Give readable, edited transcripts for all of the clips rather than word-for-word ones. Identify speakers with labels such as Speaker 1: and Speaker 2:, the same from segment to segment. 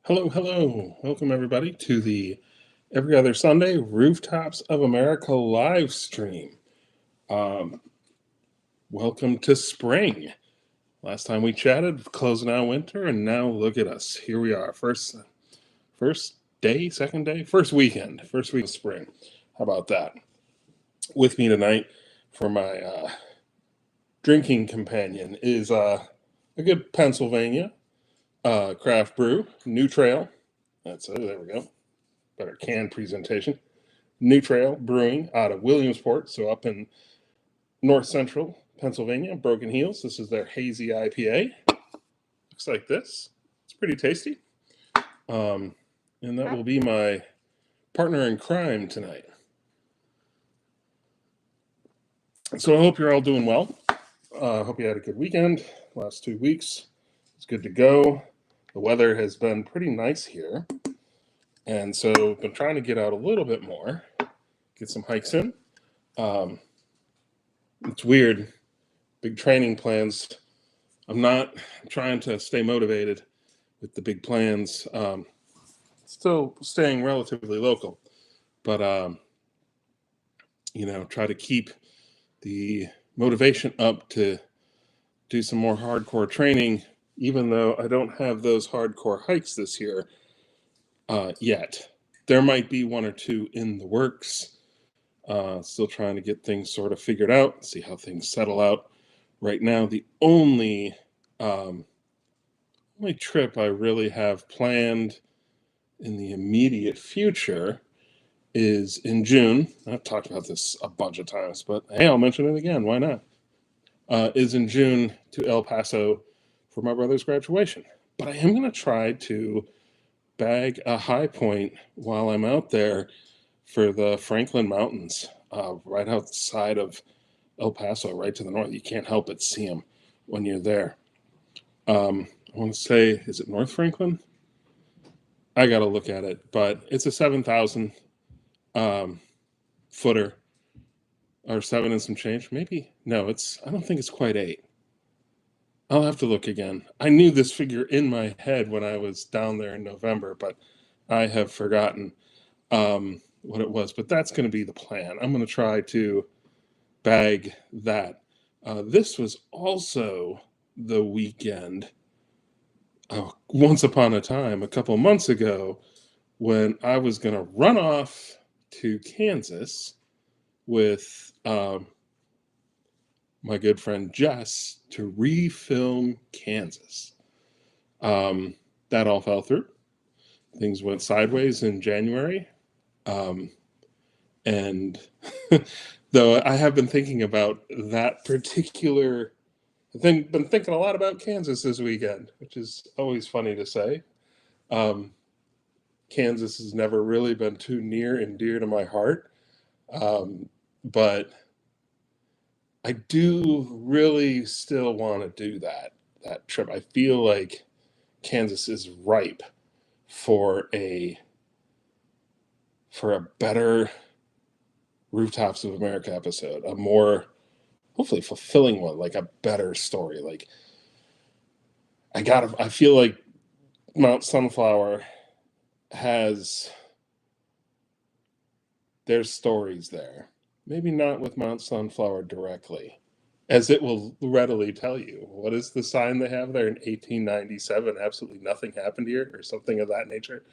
Speaker 1: Hello, hello. Welcome everybody to the Every Other Sunday Rooftops of America live stream. Um, Welcome to spring. Last time we chatted, closing out winter, and now look at us. Here we are. First day, second day, first week of spring. How about that? With me tonight for my drinking companion is a good Pennsylvania craft brew, New Trail. That's it. There we go. Better can presentation. New Trail Brewing out of Williamsport, so up in north central Pennsylvania, Broken Heels. This is their hazy IPA. Looks like this. It's pretty tasty. And that will be my partner in crime tonight. So I hope you're all doing well. I hope you had a good weekend. Last 2 weeks, it's good to go. The weather has been pretty nice here. And so I've been trying to get out a little bit more, get some hikes in. It's weird. Big training plans. I'm not trying to stay motivated with the big plans. Still staying relatively local, but try to keep the motivation up to do some more hardcore training, even though I don't have those hardcore hikes this year yet. There might be one or two in the works. Still trying to get things sort of figured out, see how things settle out. Right now, the only trip I really have planned in the immediate future is in June. I've talked about this a bunch of times, but hey, I'll mention it again. Why not? Is in June to El Paso for my brother's graduation. But I am going to try to bag a high point while I'm out there for the Franklin Mountains, right outside of El Paso, right to the north. You can't help but see them when you're there. I want to say, is it North Franklin? I got to look at it, but it's a 7,000 footer, or 7 and some change. Maybe, no, I don't think it's quite 8. I'll have to look again. I knew this figure in my head when I was down there in November, but I have forgotten what it was. But that's going to be the plan. I'm going to try to bag that. This was also the weekend, once upon a time, a couple months ago, when I was going to run off to Kansas with my good friend Jess to refilm Kansas. That all fell through. Things went sideways in January. And though I have been thinking about that particular thing, been thinking a lot about Kansas this weekend, which is always funny to say. Kansas has never really been too near and dear to my heart. But I do really still want to do that trip. I feel like Kansas is ripe for a better Rooftops of America episode, a more hopefully fulfilling one, like a better story. Like I feel like Mount Sunflower has there's stories there. Maybe not with Mount Sunflower directly, as it will readily tell you. What is the sign they have there in 1897? Absolutely nothing happened here, or something of that nature.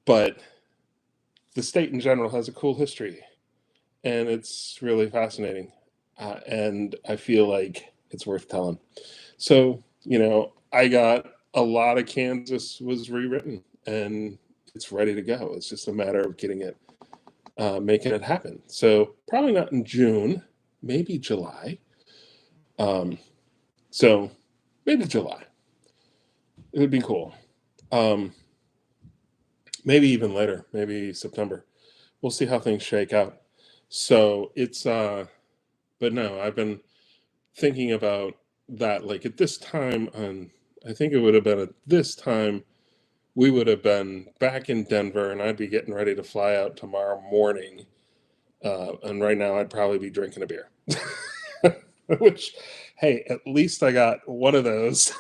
Speaker 1: But the state in general has a cool history, and it's really fascinating. And I feel like it's worth telling. So, I got a lot of Kansas was rewritten, and it's ready to go. It's just a matter of getting it, making it happen. So probably not in June, maybe July. So maybe July. It would be cool. Maybe even later, maybe September. We'll see how things shake out. So it's, but no, I've been thinking about that. Like at this time, I think it would have been at this time, we would have been back in Denver, and I'd be getting ready to fly out tomorrow morning. And right now I'd probably be drinking a beer. Which, hey, at least I got one of those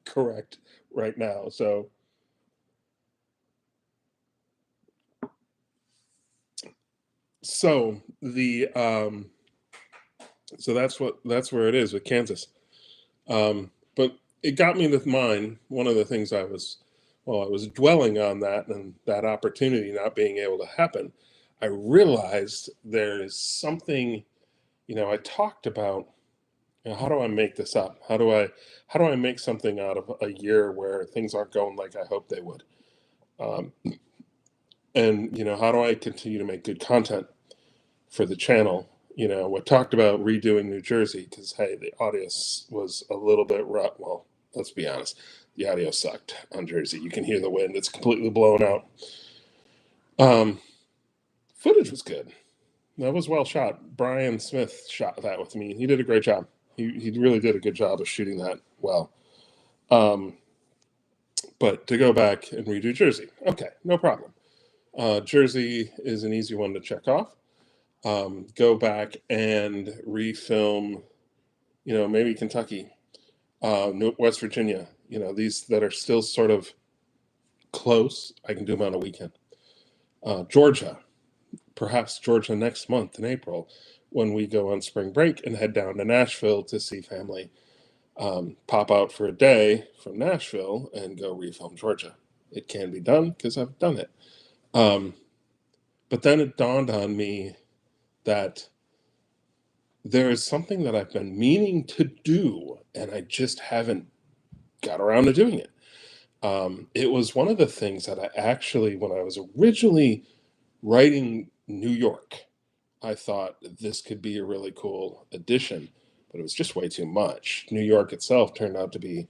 Speaker 1: correct right now. So the so that's where it is with Kansas. But it got me to mind one of the things I was dwelling on that and that opportunity not being able to happen. I realized there is something, I talked about, how do I make this up? How do I make something out of a year where things aren't going like I hope they would? Um, and how do I continue to make good content for the channel? We talked about redoing New Jersey because hey, the audio was a little bit rough. Well, let's be honest, the audio sucked on Jersey. You can hear the wind; it's completely blown out. Um, Footage was good. That was well shot. Brian Smith shot that with me. He did a great job. He really did a good job of shooting that well. Um, but to go back and redo Jersey, okay, no problem. Jersey is an easy one to check off. Go back and refilm, maybe Kentucky, West Virginia, these that are still sort of close. I can do them on a weekend. Georgia, perhaps Georgia next month in April when we go on spring break and head down to Nashville to see family. Pop out for a day from Nashville and go refilm Georgia. It can be done because I've done it. But then it dawned on me that there is something that I've been meaning to do, and I just haven't got around to doing it. It was one of the things that I actually, when I was originally writing New York, I thought this could be a really cool addition, but it was just way too much. New York itself turned out to be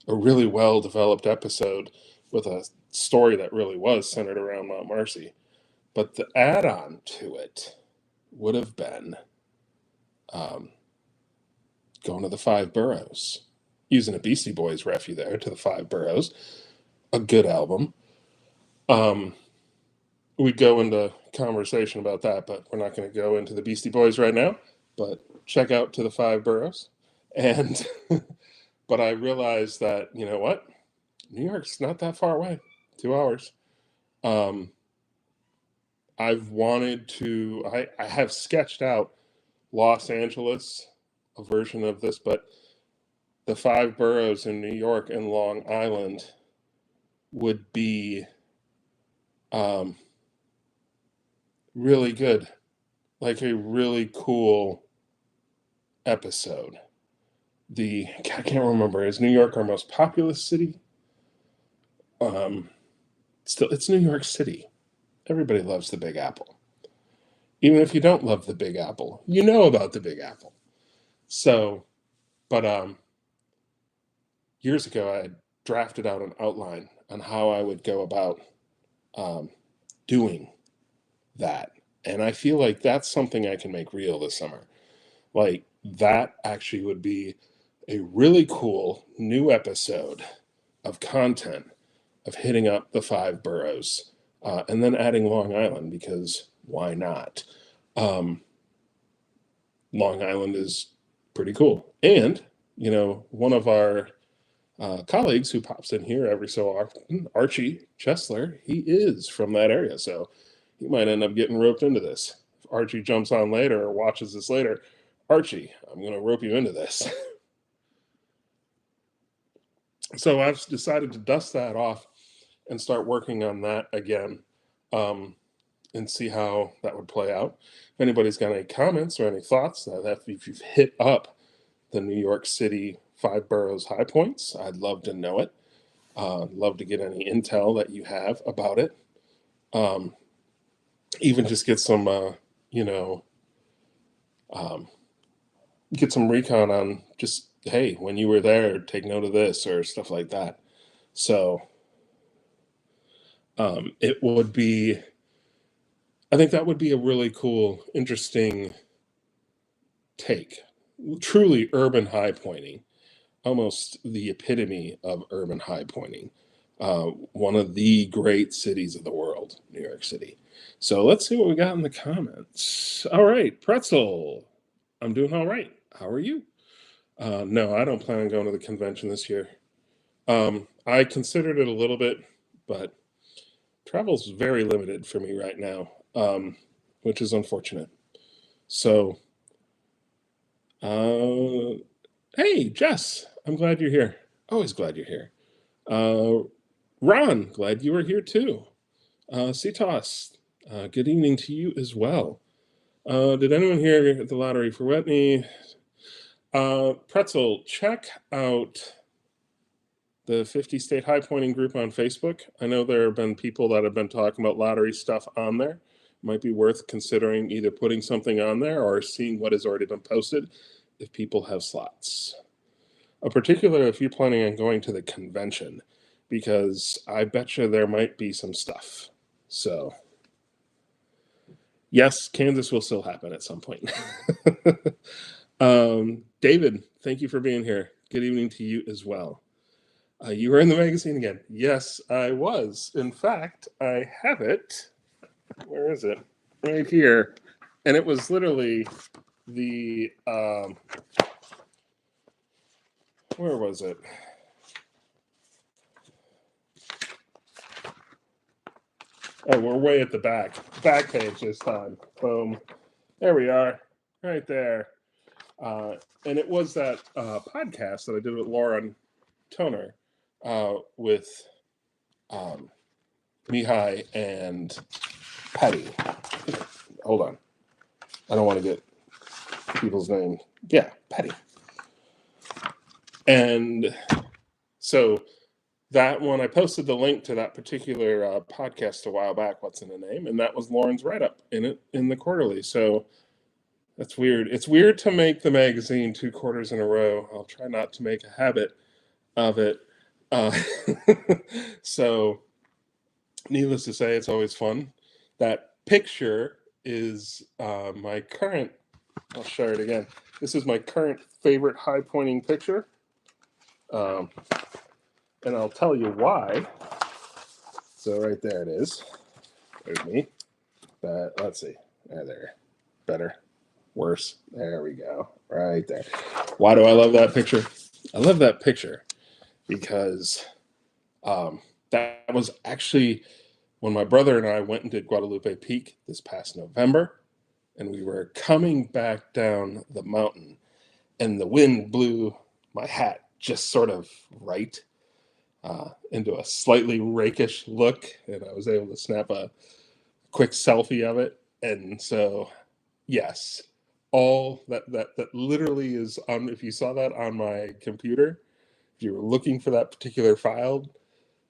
Speaker 1: a really well developed episode with a story that really was centered around Mount Marcy. But the add on to it would have been um, going to the five boroughs, using a Beastie Boys refu there to the five boroughs, a good album. We go into conversation about that, but we're not going to go into the Beastie Boys right now. But check out To the Five Boroughs. And, but I realized that, you know what? New York's not that far away, 2 hours. Um, I've wanted to, I have sketched out Los Angeles, a version of this, but the five boroughs in New York and Long Island would be really good, like a really cool episode. I can't remember, is New York our most populous city? Still, it's New York City. Everybody loves the Big Apple. Even if you don't love the Big Apple, you know about the Big Apple. So, but years ago, I had drafted out an outline on how I would go about doing that. And I feel like that's something I can make real this summer. Like, that actually would be a really cool new episode of content of hitting up the five boroughs and then adding Long Island because why not? Long Island is pretty cool. And, one of our colleagues who pops in here every so often, Archie Chesler, he is from that area. So he might end up getting roped into this. If Archie jumps on later or watches this later, Archie, I'm going to rope you into this. So I've decided to dust that off and start working on that again and see how that would play out. If anybody's got any comments or any thoughts, if you've hit up the New York City five boroughs high points, I'd love to know it. Love to get any intel that you have about it. Even just get some, get some recon on just, hey, when you were there, take note of this or stuff like that. So it would be, I think that would be a really cool, interesting take. Truly urban high pointing, almost the epitome of urban high pointing. One of the great cities of the world, New York City. So let's see what we got in the comments. All right, Pretzel. I'm doing all right. How are you? No, I don't plan on going to the convention this year. I considered it a little bit, but travel's very limited for me right now, which is unfortunate. So, uh, hey, Jess, I'm glad you're here. Always glad you're here. Uh, Ron, glad you were here too. CTOS, good evening to you as well. Did anyone hear the lottery for Whitney? Pretzel, check out the 50 State High Pointing group on Facebook. I know there have been people that have been talking about lottery stuff on there. Might be worth considering either putting something on there or seeing what has already been posted if people have slots. Particularly if you're planning on going to the convention, because I bet you there might be some stuff. So, yes, Kansas will still happen at some point. David, thank you for being here. Good evening to you as well. You were in the magazine again. Yes, I was. In fact, I have it. Where is it? Right here. And it was literally the, where was it? Oh, we're way at the back. Back page this time. Boom. There we are. Right there. And it was that podcast that I did with Lauren Toner with Mihai and Patty. Hold on. I don't want to get people's name. Yeah, Patty. And so that one, I posted the link to that particular podcast a while back, What's in a Name, and that was Lauren's write-up in it in the quarterly. So that's weird. It's weird to make the magazine 2 quarters in a row. I'll try not to make a habit of it. So needless to say, it's always fun. That picture is my current, I'll share it again. This is my current favorite high pointing picture. And I'll tell you why. So right there it is. There's me. But let's see. There. Better. Worse. There we go. Right there. Why do I love that picture? I love that picture because that was actually when my brother and I went and did Guadalupe Peak this past November, and we were coming back down the mountain, and the wind blew my hat just sort of right into a slightly rakish look, and I was able to snap a quick selfie of it. And so, yes, all that literally is on. If you saw that on my computer, if you were looking for that particular file,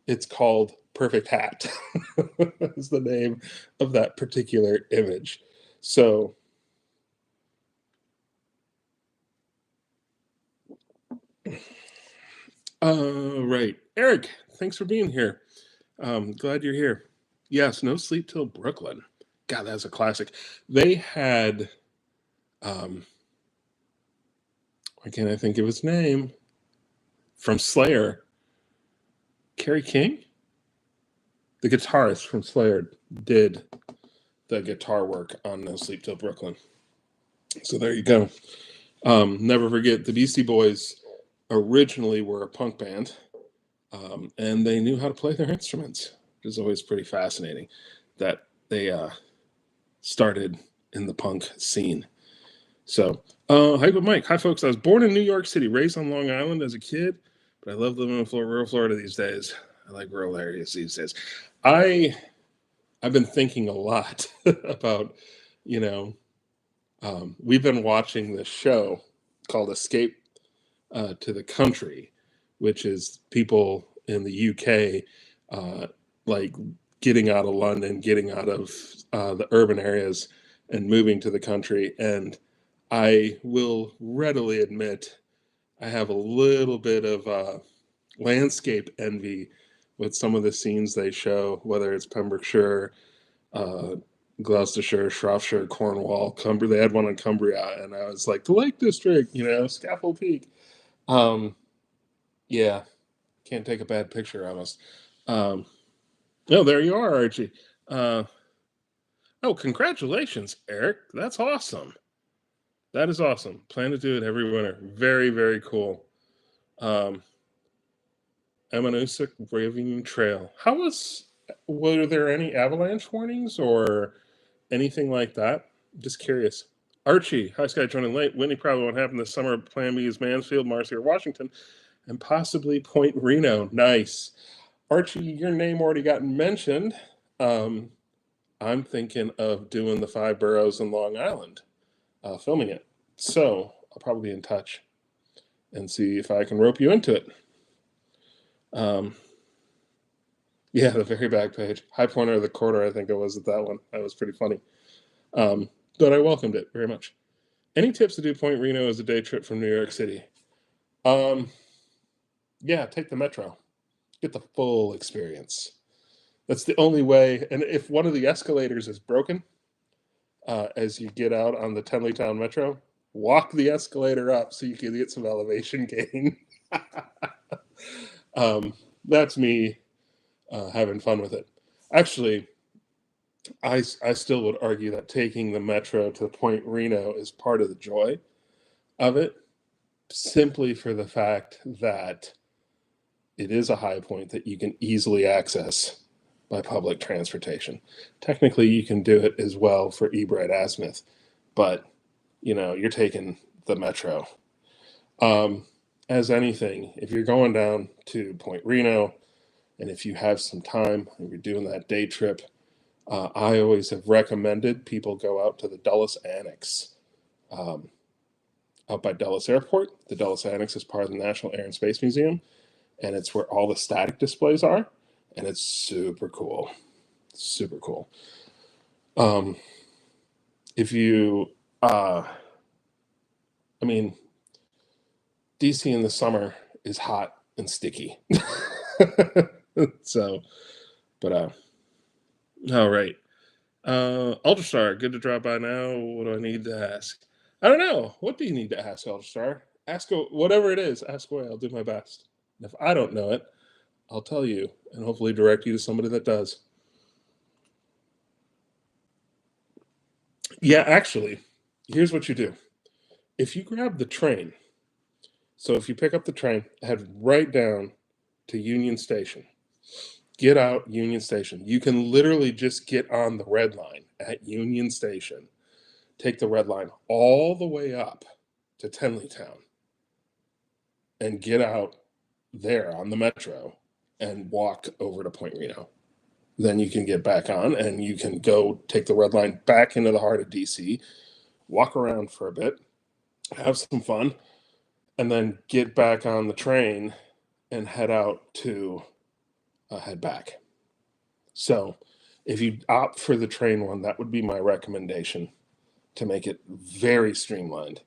Speaker 1: it's called Perfect Hat. Is the name of that particular image. So, right, Eric, thanks for being here. Glad you're here. Yes, No Sleep Till Brooklyn. God, that's a classic. They had, why can't I think of his name? From Slayer, Kerry King? The guitarist from Slayer did the guitar work on No Sleep Till Brooklyn. So there you go. Never forget, the Beastie Boys originally were a punk band, and they knew how to play their instruments. It was always pretty fascinating that they started in the punk scene. So, hi, Mike. Hi, folks. I was born in New York City, raised on Long Island as a kid, but I love living in rural Florida these days. I like rural areas these days. I've been thinking a lot about, we've been watching this show called Escape to the Country, which is people in the UK, like getting out of London, getting out of the urban areas and moving to the country. And I will readily admit I have a little bit of landscape envy with some of the scenes they show, whether it's Pembrokeshire, uh, Gloucestershire, Shropshire, Cornwall, Cumbria. They had one in Cumbria, and I was like, the Lake District, Scaffold Peak. Yeah, can't take a bad picture of us. Oh, there you are, Archie. Oh, congratulations, Eric. That's awesome. That is awesome. Plan to do it every winter. Very, very cool. Emanusic Raving Trail. Were there any avalanche warnings or anything like that? Just curious. Archie, hi Sky, joining late. Whitney probably won't happen this summer. Plan B is Mansfield, Marcy, or Washington, and possibly Point Reno. Nice. Archie, your name already got mentioned. I'm thinking of doing the 5 boroughs in Long Island, filming it. So I'll probably be in touch and see if I can rope you into it. Yeah, the very back page. High pointer of the quarter, I think it was at that one. That was pretty funny. But I welcomed it very much. Any tips to do Point Reno as a day trip from New York City? Yeah, take the metro. Get the full experience. That's the only way. And if one of the escalators is broken, as you get out on the Tenleytown Metro, walk the escalator up so you can get some elevation gain. That's me having fun with it. Actually, I still would argue that taking the metro to Point Reno is part of the joy of it, simply for the fact that it is a high point that you can easily access by public transportation. Technically, you can do it as well for Ebright Asmith, but you're taking the metro. As anything, if you're going down to Point Reno, and if you have some time and you're doing that day trip, I always have recommended people go out to the Dulles Annex, out by Dulles Airport. The Dulles Annex is part of the National Air and Space Museum, and it's where all the static displays are, and it's super cool. Super cool. If you, DC in the summer is hot and sticky. So, but, all right. Ultrastar, good to drop by now. What do I need to ask? I don't know. What do you need to ask, Ultrastar? Ask whatever it is. Ask away. I'll do my best. And if I don't know it, I'll tell you and hopefully direct you to somebody that does. Yeah, actually, here's what you do. If you grab the train, so if you pick up the train, head right down to Union Station. Get out Union Station. You can literally just get on the red line at Union Station. Take the red line all the way up to Tenleytown and get out there on the metro and walk over to Point Reno. Then you can get back on and you can go take the red line back into the heart of DC, walk around for a bit, have some fun, and then get back on the train and head back. So if you opt for the train one, that would be my recommendation to make it very streamlined.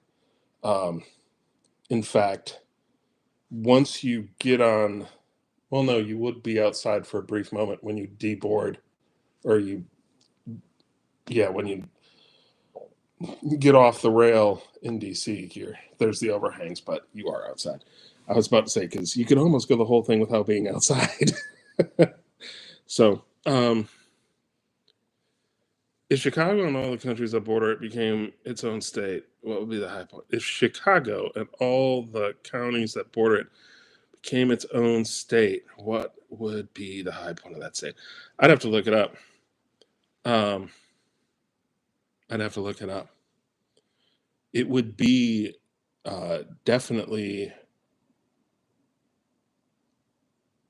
Speaker 1: In fact, once you get on, well, no, you would be outside for a brief moment when you deboard, or when you get off the rail in DC, there's the overhangs, but you are outside. I was about to say, because you could almost go the whole thing without being outside. So, if Chicago and all the countries that border it became its own state, what would be the high point? If Chicago and all the counties that border it became its own state, what would be the high point of that state? I'd have to look it up. It would be definitely.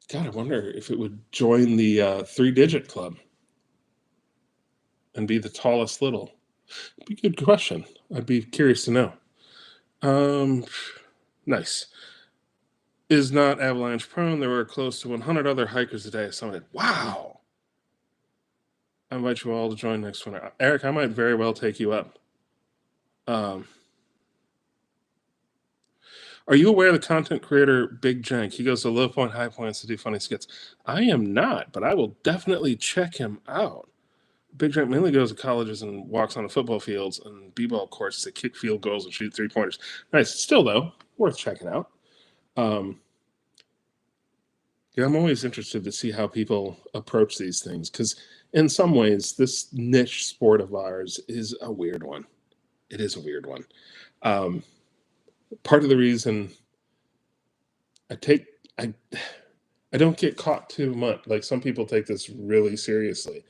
Speaker 1: God, I wonder if it would join the 3-digit club and be the tallest little. It'd be a good question. I'd be curious to know. Nice. Is not avalanche prone. There were close to 100 other hikers a day summited. Wow. I invite you all to join next winter. Eric, I might very well take you up. Are you aware of the content creator Big Jank? He goes to low point, high points to do funny skits. I am not, but I will definitely check him out. Big Jank mainly goes to colleges and walks on the football fields and b-ball courts to kick field goals and shoot 3-pointers. Nice. Still, though, worth checking out. Yeah, I'm always interested to see how people approach these things, because in some ways, this niche sport of ours is a weird one. It is a weird one. Um, Part of the reason I I I don't get caught too much. Like some people take this really seriously.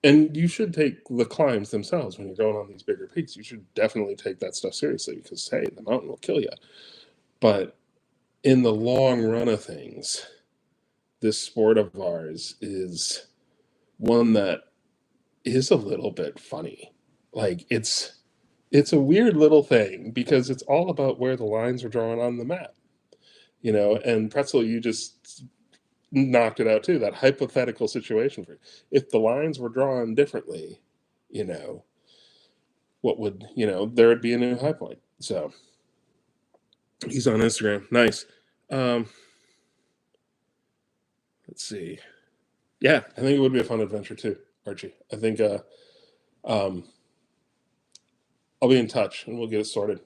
Speaker 1: And you should take the climbs themselves when you're going on these bigger peaks. You should definitely take that stuff seriously because hey, the mountain will kill you. But in the long run of things, this sport of ours is one that is a little bit funny. Like it's a weird little thing because it's all about where the lines are drawn on the map, and Pretzel, you just knocked it out too. That hypothetical situation for if the lines were drawn differently, you know, what would there would be a new high point. So he's on Instagram. Nice. Um, let's see. Yeah, I think it would be a fun adventure too, Archie. I think um, I'll be in touch and we'll get it sorted.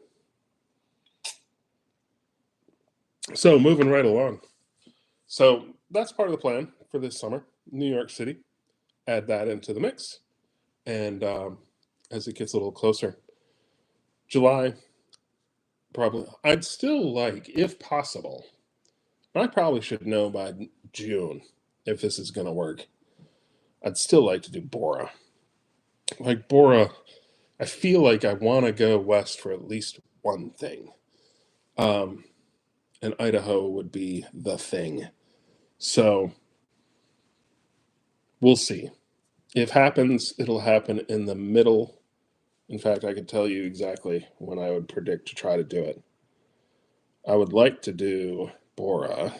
Speaker 1: So moving right along. So that's part of the plan for this summer. New York City. Add that into the mix, and as it gets a little closer, July probably. I'd still like, if possible. I probably should know by June if this is going to work. I'd still like to do Bora. Like Bora, I feel like I want to go west for at least one thing. Um, and Idaho would be the thing. So we'll see. If happens, it'll happen in the middle. In fact, I could tell you exactly when I would predict to try to do it. I would like to do Bora.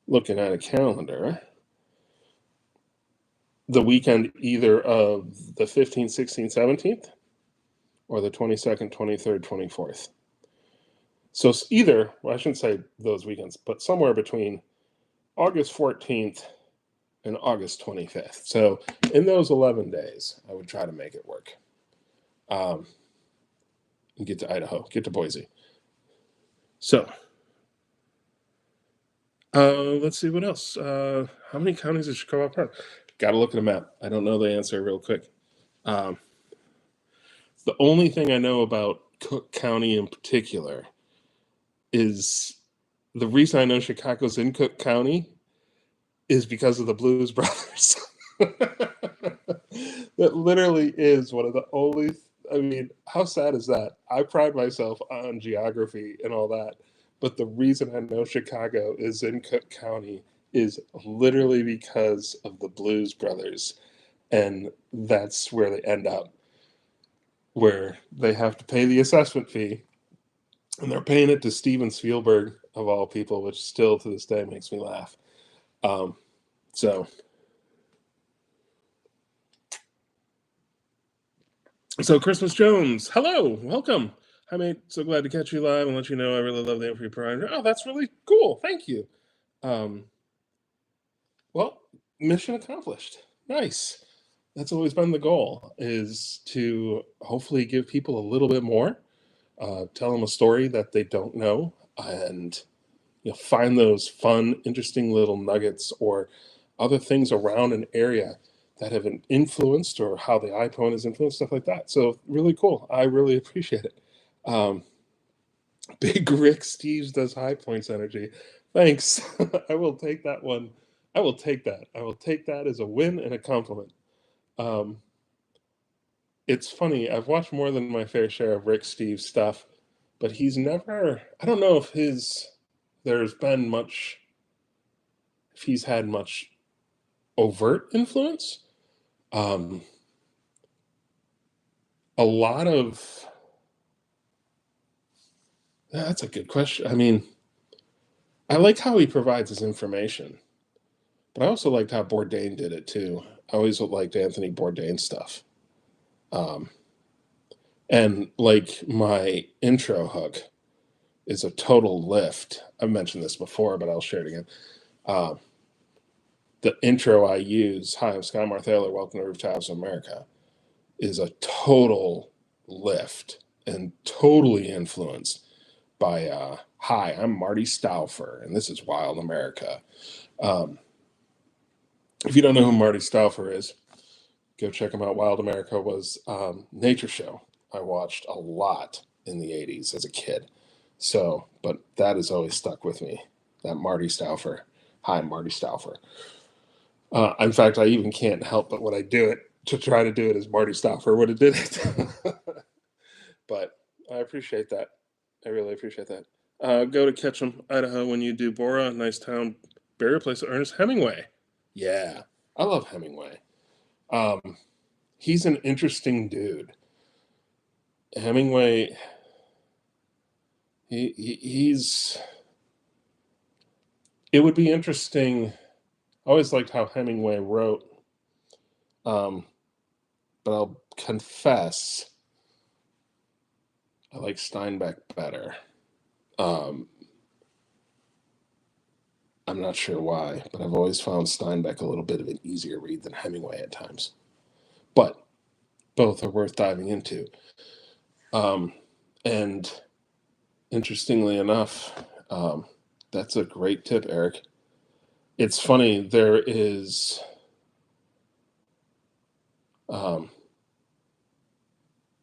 Speaker 1: Looking at a calendar, the weekend either of the 15th, 16th, 17th, or the 22nd, 23rd, 24th. So either, well, I shouldn't say those weekends, but somewhere between August 14th and August 25th. So in those 11 days, I would try to make it work. And get to Idaho, get to Boise. So let's see what else. How many counties is Chicago part? Got to look at a map. I don't know the answer real quick. Um, the only thing I know about Cook County in particular is the reason I know Chicago's in Cook County is because of the Blues Brothers. That literally is one of the only. I mean, how sad is that? I pride myself on geography and all that, but the reason I know Chicago is in Cook County is literally because of the Blues Brothers, and that's where they end up, where they have to pay the assessment fee, and they're paying it to Steven Spielberg of all people, which still to this day makes me laugh. Um, so So, Christmas Jones, hello, welcome. Hi, mate. So glad to catch you live and let you know I really love the info you provide. Oh, that's really cool. Thank you. Um, well, mission accomplished. Nice. That's always been the goal, is to hopefully give people a little bit more, tell them a story that they don't know, and find those fun, interesting little nuggets or other things around an area that have been influenced or how the iPhone has influenced, stuff like that. So really cool. I really appreciate it. Um, Big Rick Steves does high points energy. Thanks. I will take that one. I will take that. I will take that as a win and a compliment. Um, it's funny. I've watched more than my fair share of Rick Steves stuff, but he's never. I don't know if there's been much. If he's had much overt influence. Um, a lot of that's a good question. I mean, I like how he provides his information, but I also liked how Bourdain did it too. I always liked Anthony Bourdain stuff. Um, and like my intro hook is a total lift. I've mentioned this before, but I'll share it again. Uh, the intro I use, "Hi, I'm Scott Marthaler, welcome to Rooftops of America," is a total lift and totally influenced by "Hi, I'm Marty Stauffer, and this is Wild America." Um, if you don't know who Marty Stauffer is, go check them out. Wild America was nature show I watched a lot in the 80s as a kid. So, but that has always stuck with me, that Marty Stauffer. Hi, Marty Stauffer. In fact, I even can't help but when I do it to try to do it as Marty Stauffer would have did it. But I appreciate that. I really appreciate that. Go to Ketchum, Idaho when you do Bora, nice town, burial place of Ernest Hemingway. Yeah, I love Hemingway. He's an interesting dude. Hemingway, he's. It would be interesting. I always liked how Hemingway wrote, but I'll confess, I like Steinbeck better. I'm not sure why, but I've always found Steinbeck a little bit of an easier read than Hemingway at times. But both are worth diving into. And interestingly enough, that's a great tip, Eric. It's funny, there is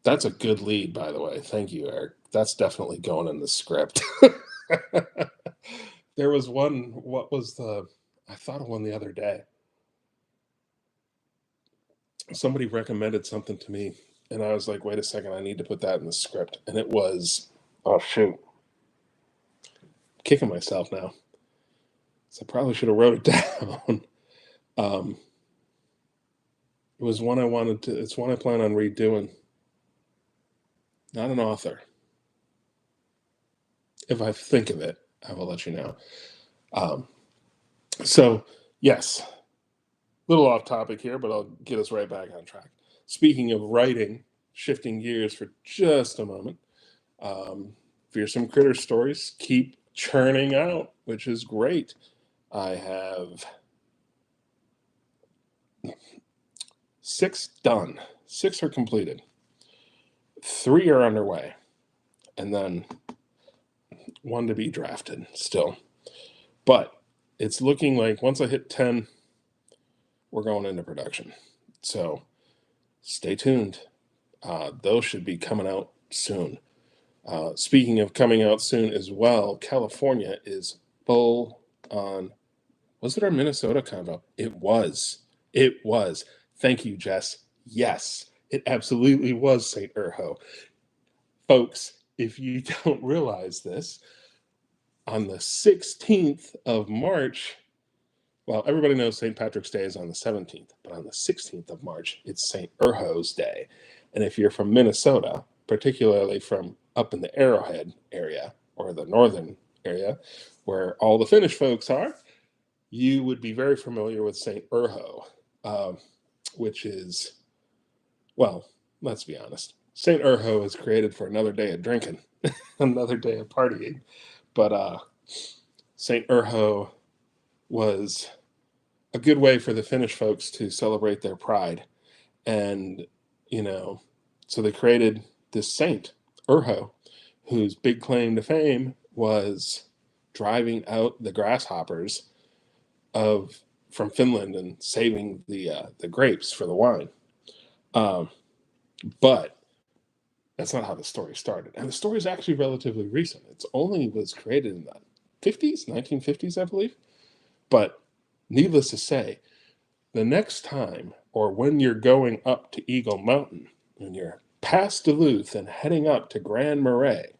Speaker 1: that's a good lead, by the way. Thank you, Eric. That's definitely going in the script. There was one, I thought of one the other day. Somebody recommended something to me, and I was like, wait a second, I need to put that in the script. And it was, oh, shoot. Kicking myself now. So I probably should have wrote it down. It was one it's one I plan on redoing. Not an author. If I think of it, I will let you know. So, yes, a little off topic here, but I'll get us right back on track. Speaking of writing, shifting gears for just a moment, Fearsome Critter stories keep churning out, which is great. I have 6 done. 6 are completed. 3 are underway. And then 1 to be drafted still. But it's looking like once I hit 10, we're going into production. So stay tuned. Those should be coming out soon. Speaking of coming out soon as well, California is full on. Was it our Minnesota convo? It was. It was. Thank you, Jess. Yes, it absolutely was St. Urho. Folks, if you don't realize this, on the 16th of March, well, everybody knows St. Patrick's Day is on the 17th, but on the 16th of March, it's St. Urho's Day. And if you're from Minnesota, particularly from up in the Arrowhead area or the northern area where all the Finnish folks are, you would be very familiar with St. Urho, which is, well, let's be honest. St. Urho is created for another day of drinking, another day of partying. But St. Urho was a good way for the Finnish folks to celebrate their pride. And, so they created this saint, Urho, whose big claim to fame was driving out the grasshoppers from Finland and saving the grapes for the wine. But that's not how the story started. And the story is actually relatively recent. It only was created in the 50s, 1950s, I believe. But needless to say, the next time, or when you're going up to Eagle Mountain, when you're past Duluth and heading up to Grand Marais,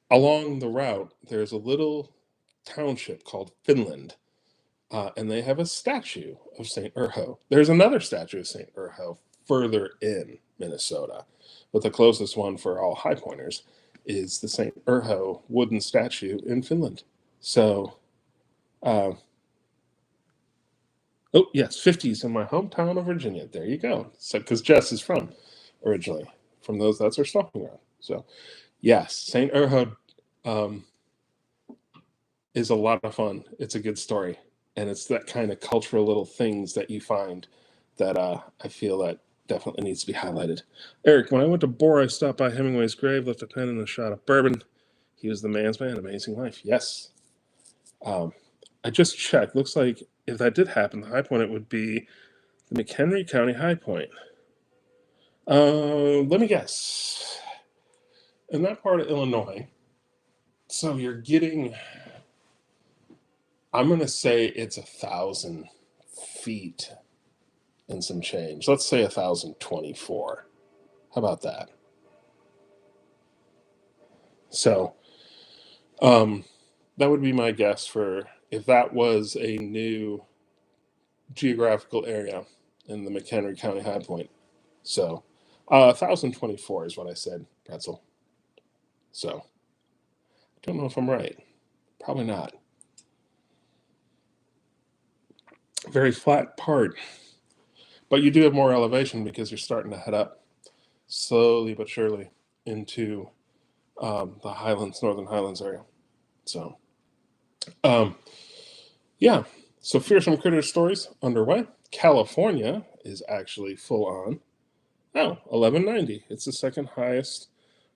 Speaker 1: along the route, there's a little township called Finland, and they have a statue of St. Urho. There's another statue of St. Urho further in Minnesota, but the closest one for all high pointers is the St. Urho wooden statue in Finland. So, oh yes, 50s in my hometown of Virginia. There you go. So, because Jess is originally from those that's her stomping ground. So, yes, St. Urho is a lot of fun. It's a good story, and it's that kind of cultural little things that you find that I feel that definitely needs to be highlighted. Eric, when I went to Bora, I stopped by Hemingway's grave, left a pen and a shot of bourbon. He was the man's man, amazing life. Yes. I just checked. Looks like if that did happen, the high point, it would be the McHenry County high point. Let me guess. In that part of Illinois, so you're getting, I'm going to say it's 1,000 feet and some change. Let's say 1,024. How about that? So, that would be my guess for if that was a new geographical area in the McHenry County high point. So, 1,024 is what I said, Pretzel. So, I don't know if I'm right. Probably not. Very flat part. But you do have more elevation because you're starting to head up slowly but surely into the Highlands, Northern Highlands area. So, yeah. So, Fearsome Critter Stories underway. California is actually full on. Oh, 1190. It's the second highest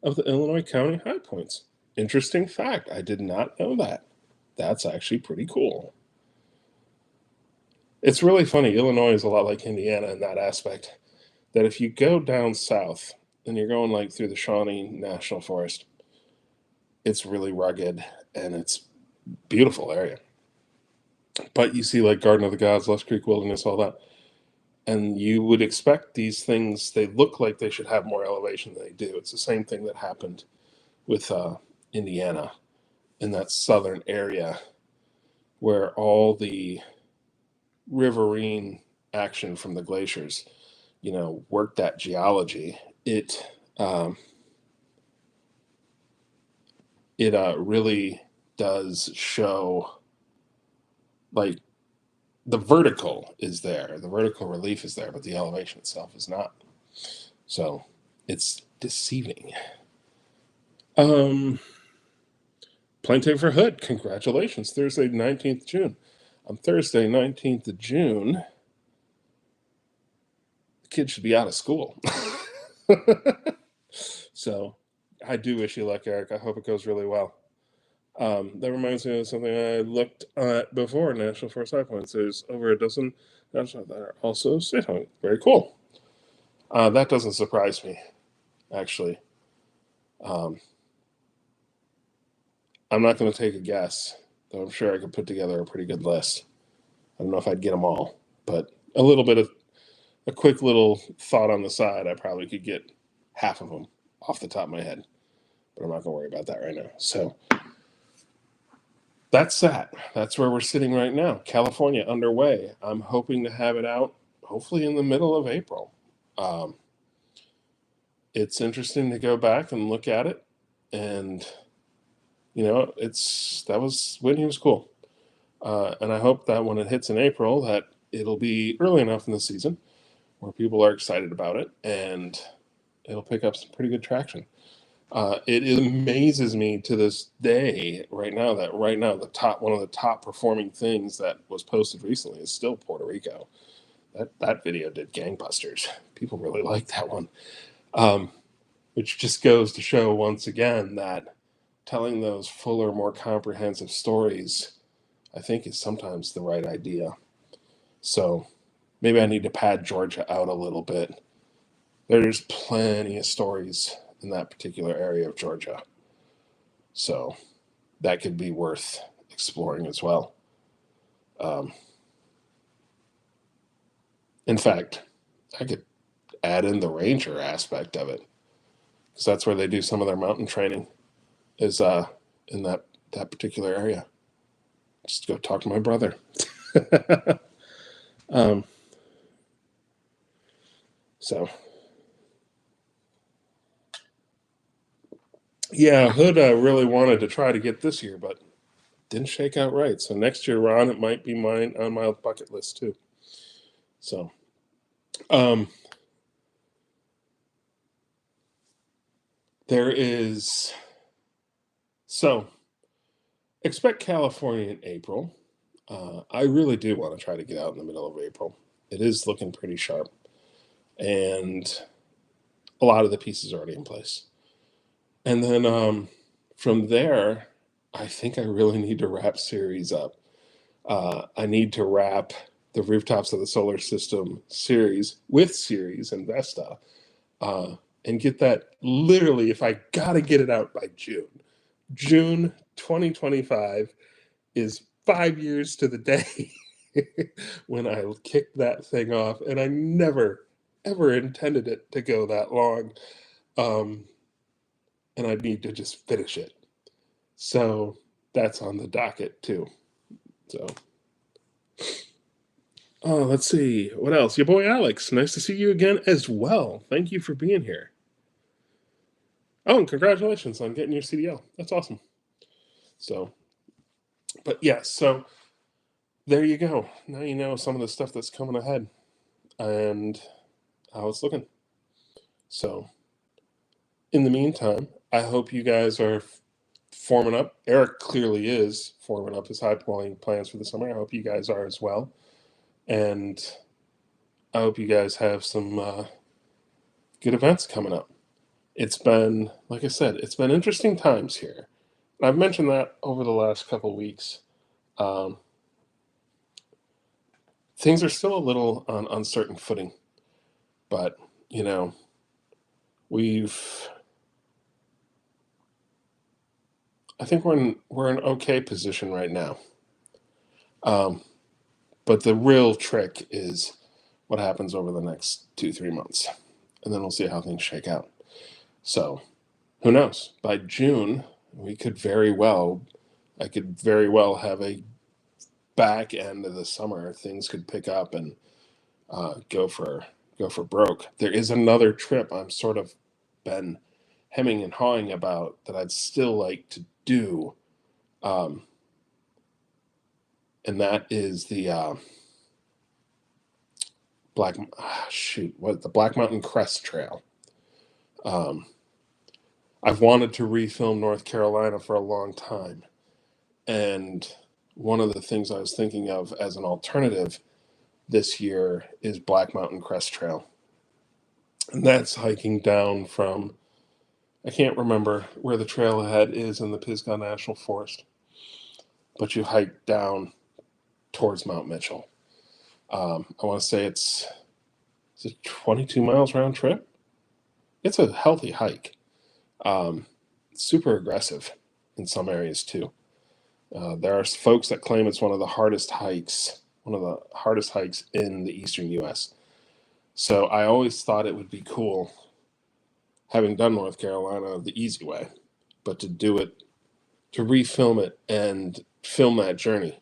Speaker 1: of the Illinois County high points. Interesting fact. I did not know that. That's actually pretty cool. It's really funny. Illinois is a lot like Indiana in that aspect. That if you go down south and you're going like through the Shawnee National Forest, it's really rugged and it's beautiful area. But you see like Garden of the Gods, Lush Creek Wilderness, all that. And you would expect these things, they look like they should have more elevation than they do. It's the same thing that happened with Indiana in that southern area where all the riverine action from the glaciers, worked that geology. It really does show, like, the vertical is there, the vertical relief is there, but the elevation itself is not. So it's deceiving. Playing tape for Hood, congratulations. Thursday, 19th June. On Thursday, 19th of June, the kid should be out of school. So I do wish you luck, Eric. I hope it goes really well. That reminds me of something I looked at before National Forest High Points. There's over a dozen national that are also state high. Very cool. That doesn't surprise me, actually. I'm not going to take a guess, though I'm sure I could put together a pretty good list. I don't know if I'd get them all, but a quick little thought on the side, I probably could get half of them off the top of my head, but I'm not going to worry about that right now. So that's that. That's where we're sitting right now. California underway. I'm hoping to have it out hopefully in the middle of April. It's interesting to go back and look at it, and that was when he was cool. And I hope that when it hits in April, that it'll be early enough in the season where people are excited about it, and it'll pick up some pretty good traction. It amazes me to this day right now that one of the top performing things that was posted recently is still Puerto Rico. That video did gangbusters. People really like that one, which just goes to show once again that telling those fuller, more comprehensive stories, I think, is sometimes the right idea. So maybe I need to pad Georgia out a little bit. There's plenty of stories in that particular area of Georgia. So that could be worth exploring as well. In fact, I could add in the ranger aspect of it, because that's where they do some of their mountain training, is in that particular area. Just go talk to my brother. So yeah, Hood really wanted to try to get this year, but didn't shake out right. So next year, Ron, it might be mine on my bucket list too. So, there is, so expect California in April. I really do want to try to get out in the middle of April. It is looking pretty sharp, and a lot of the pieces are already in place. And then from there, I think I really need to wrap series up. I need to wrap the Rooftops of the Solar System series with Series and Vesta, and get that literally, if I gotta get it out by June 2025 is 5 years to the day when I kicked that thing off, and I never, ever intended it to go that long. Um, and I need to just finish it. So that's on the docket too. So, let's see what else. Your boy Alex, nice to see you again as well. Thank you for being here. Oh, and congratulations on getting your CDL. That's awesome. So, but yes, so there you go. Now you know some of the stuff that's coming ahead and how it's looking. So, in the meantime, I hope you guys are forming up. Eric clearly is forming up his high point plans for the summer. I hope you guys are as well. And I hope you guys have some good events coming up. It's been, like I said, it's been interesting times here. And I've mentioned that over the last couple of weeks. Things are still a little on uncertain footing, but you know, I think we're in okay position right now. But the real trick is what happens over the next 2-3 months, and then we'll see how things shake out. So, who knows? By June, I could very well have a back end of the summer. Things could pick up and go for broke. There is another trip I'm sort of been hemming and hawing about that I'd still like to do, and that is the the Black Mountain Crest Trail. I've wanted to refilm North Carolina for a long time, and one of the things I was thinking of as an alternative this year is Black Mountain Crest Trail, and that's hiking down from, I can't remember where the trailhead is in the Pisgah National Forest, but you hike down towards Mount Mitchell. I want to say it's 22 miles round trip. It's a healthy hike. Super aggressive in some areas too. There are folks that claim it's one of the hardest hikes in the eastern U.S. So I always thought it would be cool, having done North Carolina the easy way, but to refilm it and film that journey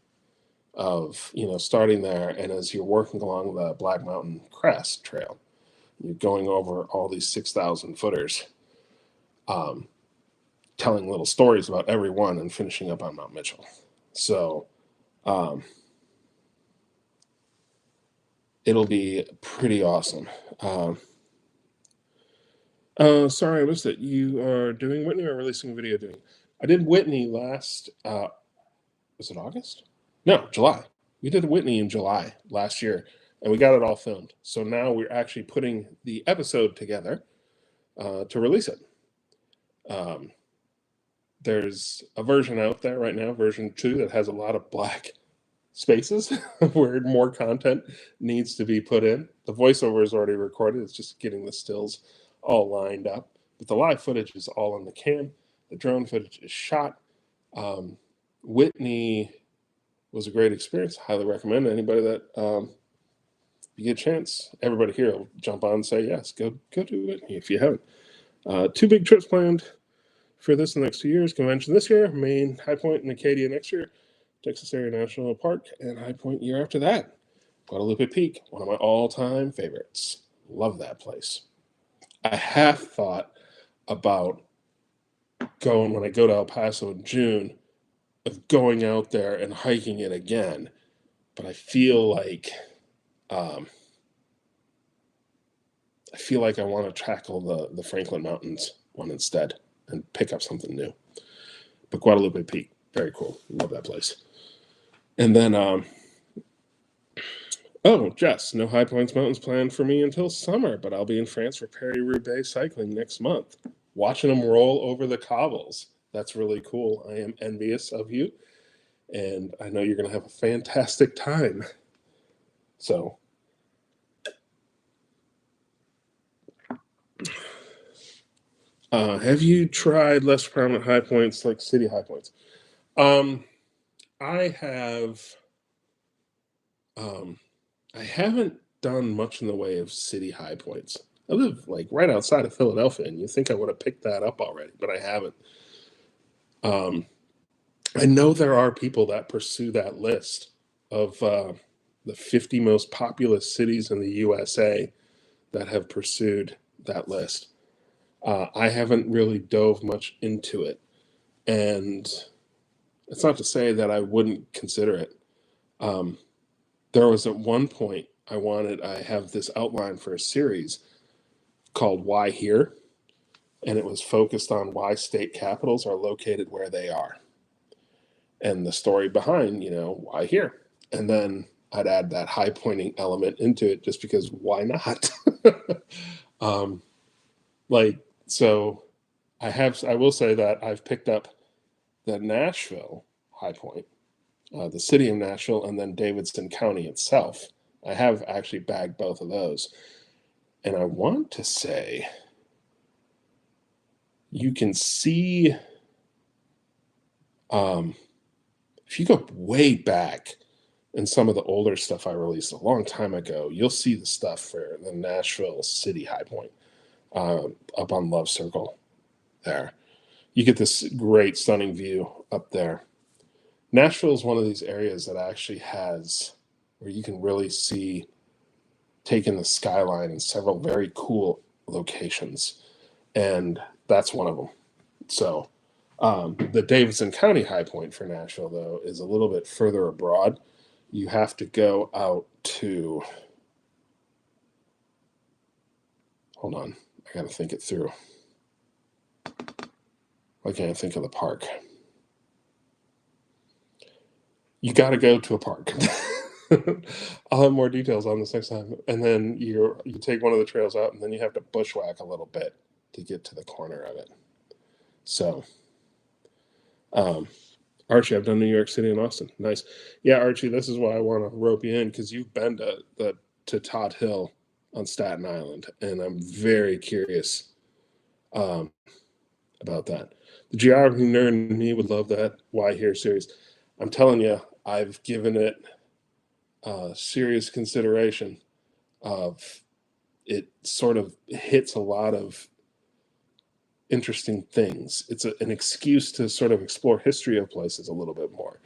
Speaker 1: of, starting there, and as you're working along the Black Mountain Crest Trail, you're going over all these 6,000 footers, telling little stories about every one and finishing up on Mount Mitchell. So it'll be pretty awesome. Sorry, I missed it. You are doing Whitney or releasing a video doing? I did Whitney last, was it August? No, July. We did Whitney in July last year, and we got it all filmed. So now we're actually putting the episode together to release it. There's a version out there right now, version 2, that has a lot of black spaces where more content needs to be put in. The voiceover is already recorded. It's just getting the stills all lined up. But the live footage is all on the cam. The drone footage is shot. Whitney was a great experience. Highly recommend anybody that you get a chance. Everybody here will jump on and say yes. Go do Whitney if you haven't. 2 big trips planned for this in the next 2 years. Convention this year, Maine, High Point, and Acadia next year, Texas Area National Park, and High Point year after that. Guadalupe Peak, one of my all-time favorites. Love that place. I have thought about going, when I go to El Paso in June, of going out there and hiking it again, but I feel like I want to tackle the Franklin Mountains one instead and pick up something new. But Guadalupe Peak, very cool. Love that place. And then, Jess, no High Points Mountains planned for me until summer, but I'll be in France for Paris-Roubaix cycling next month, watching them roll over the cobbles. That's really cool. I am envious of you. and I know you're going to have a fantastic time. So, have you tried less prominent high points like city high points? I have. I haven't done much in the way of city high points. I live like right outside of Philadelphia, and you think I would have picked that up already, but I haven't. Um, I know there are people that pursue that list of the 50 most populous cities in the USA that have pursued that list. I haven't really dove much into it, and it's not to say that I wouldn't consider it. Um, there was at one point I have this outline for a series called Why Here, and it was focused on why state capitals are located where they are and the story behind, why here. And then I'd add that high pointing element into it just because why not? um, so I will say that I've picked up the Nashville high point, the city of Nashville, and then Davidson County itself. I have actually bagged both of those. And I want to say you can see, if you go way back in some of the older stuff I released a long time ago, you'll see the stuff for the Nashville City High Point up on Love Circle there. You get this great stunning view up there. Nashville is one of these areas that actually has where you can really see taking the skyline in several very cool locations, and that's one of them. So the Davidson County High Point for Nashville, though, is a little bit further abroad. You have to go out to, hold on, I got to think it through. Why can't I think of the park? You got to go to a park. I'll have more details on this next time. And then you take one of the trails out, and then you have to bushwhack a little bit to get to the corner of it. So, Archie, I've done New York City and Austin. Nice. Yeah, Archie, this is why I want to rope you in, because you've been to Todd Hill on Staten Island, and I'm very curious about that. The geography nerd in me would love that Why Here series. I'm telling you, I've given it serious consideration. Of it sort of hits a lot of interesting things. It's an excuse to sort of explore history of places a little bit more.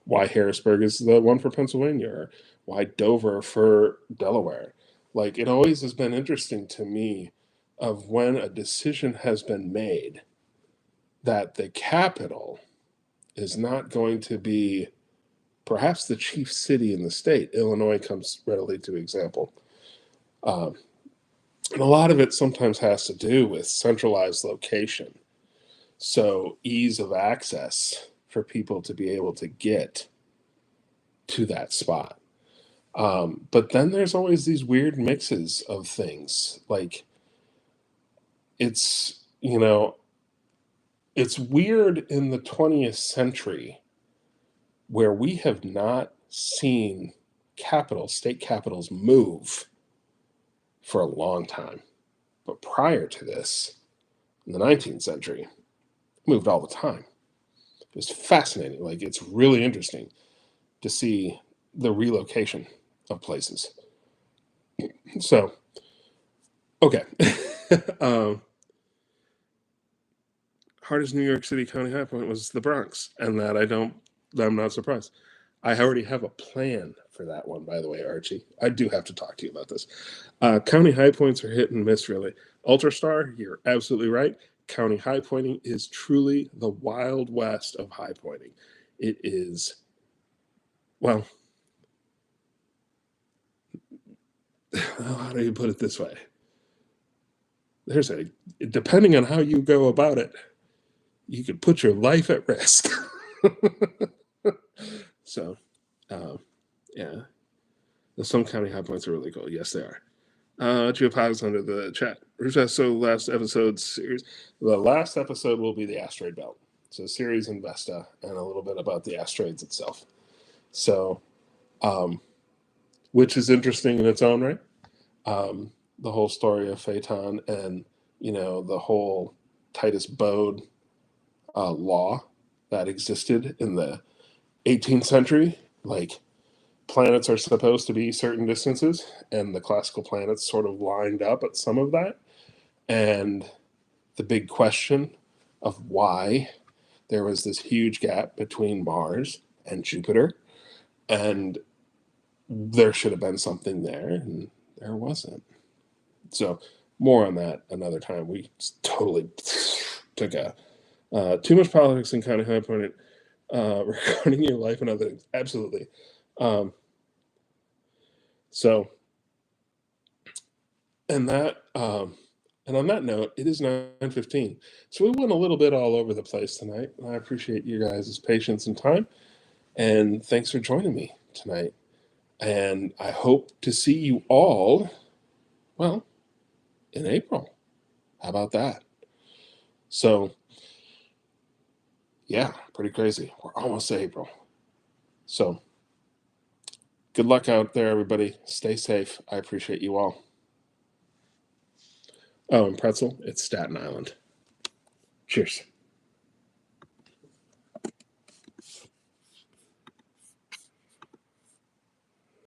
Speaker 1: Why Harrisburg is the one for Pennsylvania, or why Dover for Delaware. Like, it always has been interesting to me of when a decision has been made that the capital is not going to be perhaps the chief city in the state. Illinois comes readily to example. And a lot of it sometimes has to do with centralized location. So ease of access for people to be able to get to that spot. But then there's always these weird mixes of things. Like, it's weird in the 20th century where we have not seen state capitals move for a long time. But prior to this, in the 19th century, it moved all the time. It was fascinating. Like, it's really interesting to see the relocation of places. So, okay. Hardest New York City County high point was the Bronx, and I'm not surprised. I already have a plan for that one, by the way, Archie. I do have to talk to you about this. County high points are hit and miss, really. Ultrastar, you're absolutely right. County high pointing is truly the wild west of high pointing. It is, well, how do you put it this way? Depending on how you go about it, you could put your life at risk. So, yeah. Some county high points are really cool. Yes, they are. Geopods under the chat. So the last episode will be the asteroid belt. So Ceres and Vesta, and a little bit about the asteroids itself. So, which is interesting in its own right. The whole story of Phaeton and, the whole Titus Bode law that existed in the 18th century. Like, planets are supposed to be certain distances, and the classical planets sort of lined up at some of that. And the big question of why there was this huge gap between Mars and Jupiter, and there should have been something there, and there wasn't. So more on that another time. We totally took too much politics and kind of high pointed regarding your life and other things. Absolutely. So, and that, and on that note, it is 9:15. So we went a little bit all over the place tonight. And I appreciate you guys' patience and time. And thanks for joining me tonight. And I hope to see you all, well, in April. How about that? So, yeah, pretty crazy. We're almost to April. So, good luck out there, everybody. Stay safe. I appreciate you all. Oh, and Pretzel, it's Staten Island. Cheers.